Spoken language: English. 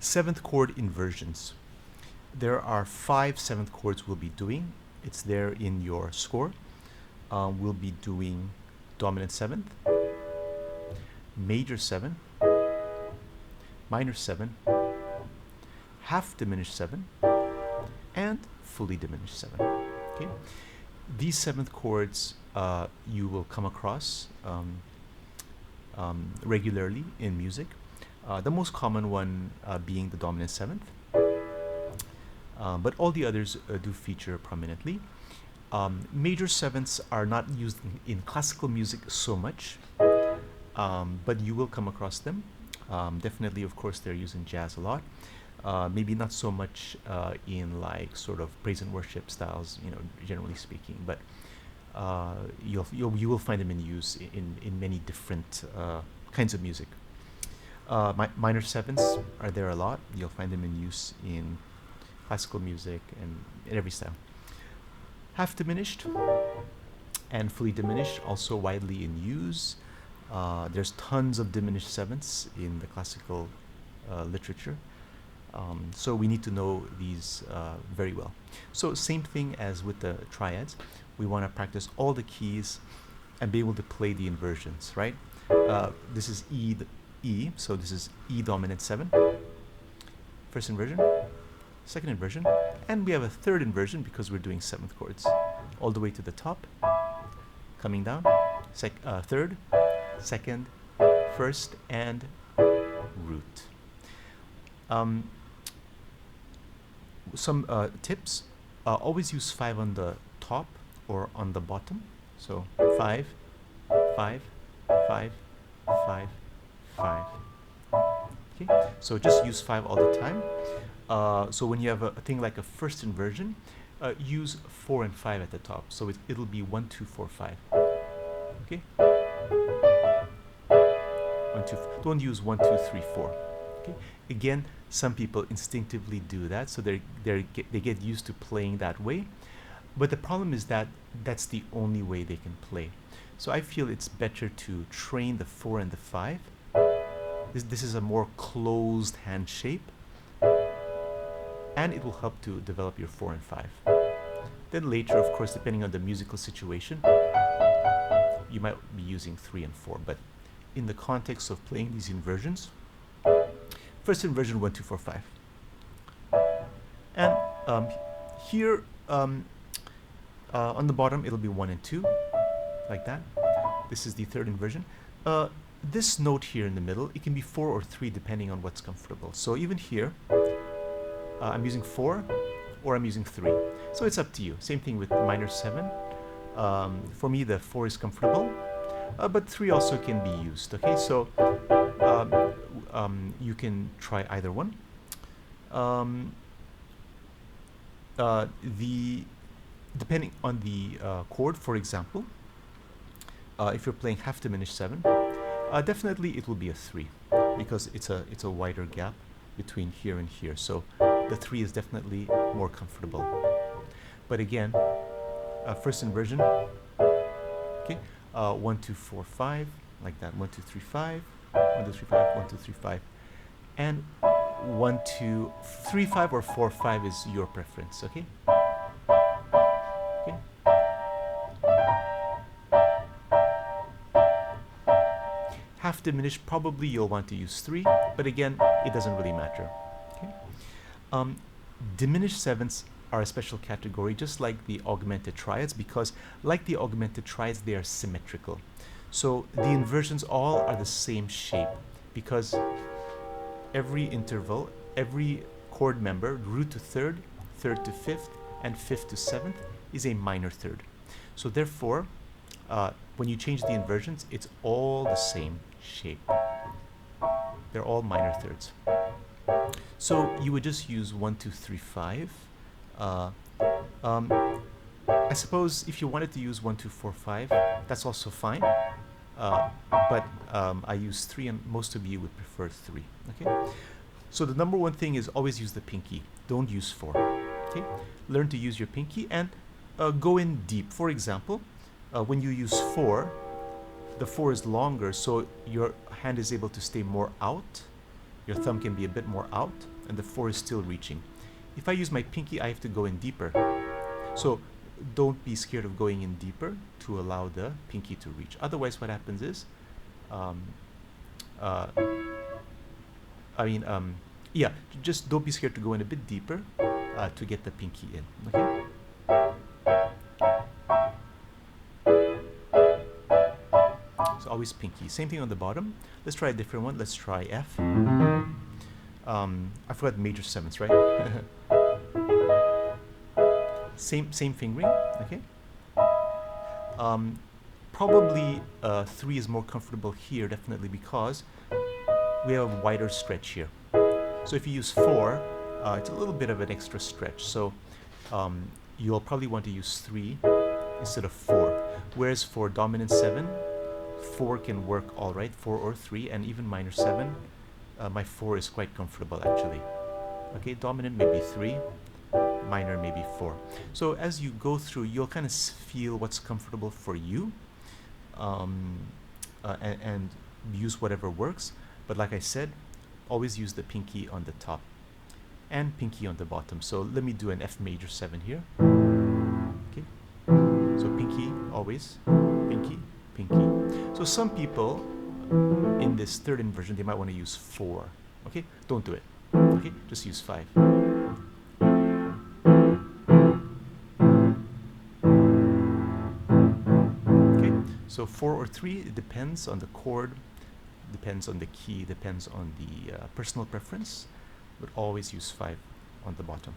Seventh chord inversions. There are 5 seventh chords we'll be doing. It's there in your score. We'll be doing dominant 7th, major 7, minor 7, half diminished 7, and fully diminished 7. Okay, these 7th chords you will come across regularly in music. The most common one being the dominant 7th, but all the others do feature prominently. Major 7ths are not used in classical music so much, but you will come across them. Definitely, of course, they're used in jazz a lot. Maybe not so much in like sort of praise and worship styles, generally speaking, but you will find them in use in many different kinds of music. Minor 7ths are there a lot. You'll find them in use in classical music and in every style. Half diminished and fully diminished, also widely in use. There's tons of diminished 7ths in the classical literature. So we need to know these very well. So same thing as with the triads. We want to practice all the keys and be able to play the inversions, right? This is E, so this is E dominant 7, first inversion, second inversion, and we have a third inversion because we're doing 7th chords. All the way to the top, coming down, third, second, first, and root. Some tips: always use 5 on the top or on the bottom. So 5, 5, 5, 5, 5. Okay, so just use 5 all the time. So when you have a thing like a first inversion, use 4 and 5 at the top. So it'll be 1, 2, 4, 5. Okay. 1, 2. Don't use 1, 2, 3, 4. Okay. Again, some people instinctively do that, so they get used to playing that way. But the problem is that that's the only way they can play. So I feel it's better to train the 4 and the 5. This is a more closed hand shape, and it will help to develop your 4 and 5. Then later, of course, depending on the musical situation, you might be using 3 and 4. But in the context of playing these inversions, first inversion 1, 2, 4, 5. And here on the bottom, it'll be 1 and 2, like that. This is the third inversion. This note here in the middle, it can be 4 or 3 depending on what's comfortable. So even here, I'm using 4 or I'm using 3. So it's up to you. Same thing with minor 7. For me, the 4 is comfortable, but 3 also can be used. Okay, so you can try either one. Depending on the chord, for example, if you're playing half diminished 7, definitely it will be a 3 because it's a wider gap between here and here. So the 3 is definitely more comfortable. But again, first inversion, okay, 1, 2, 4, 5, like that. 1, 2, 3, 5, 1, 2, 3, 5, 1, 2, 3, 5, and 1, 2, 3, 5 or 4, 5 is your preference. Okay. Okay. Half diminished, probably you'll want to use 3, but again, it doesn't really matter. Okay. Diminished 7ths are a special category, just like the augmented triads, because like the augmented triads, they are symmetrical. So the inversions all are the same shape because every interval, every chord member, root to third, third to fifth, and fifth to 7th, is a minor third. So therefore, when you change the inversions, it's all the same shape. They're all minor thirds. So you would just use 1, 2, 3, 5. I suppose if you wanted to use 1, 2, 4, 5, that's also fine. But I use 3, and most of you would prefer 3. Okay. So the number one thing is always use the pinky. Don't use 4. Okay. Learn to use your pinky and go in deep. For example, when you use 4, the 4 is longer, so your hand is able to stay more out Your thumb can be a bit more out, and the 4 is still reaching. If I use my pinky, I have to go in deeper. So don't be scared of going in deeper to allow the pinky to reach. Otherwise, what happens is, uh, yeah, just don't be scared to go in a bit deeper to get the pinky in. Okay. So always pinky. Same thing on the bottom. Let's try a different one. Let's try F. I forgot major sevenths, right? same fingering. Okay. Probably 3 is more comfortable here, definitely, because we have a wider stretch here. So if you use 4, it's a little bit of an extra stretch. So you'll probably want to use 3 instead of 4. Whereas for dominant 7, 4 can work all right, 4 or 3, and even minor 7, my 4 is quite comfortable actually. Okay, dominant maybe 3, minor maybe 4. So as you go through, you'll kind of feel what's comfortable for you, and use whatever works. But like I said, always use the pinky on the top and pinky on the bottom. So let me do an F major 7 here. Okay, so pinky always, pinky, pinky. So some people in this third inversion, they might want to use 4. Okay, don't do it. Okay, just use 5. Okay, so 4 or 3, it depends on the chord, depends on the key, depends on the personal preference, but always use 5 on the bottom.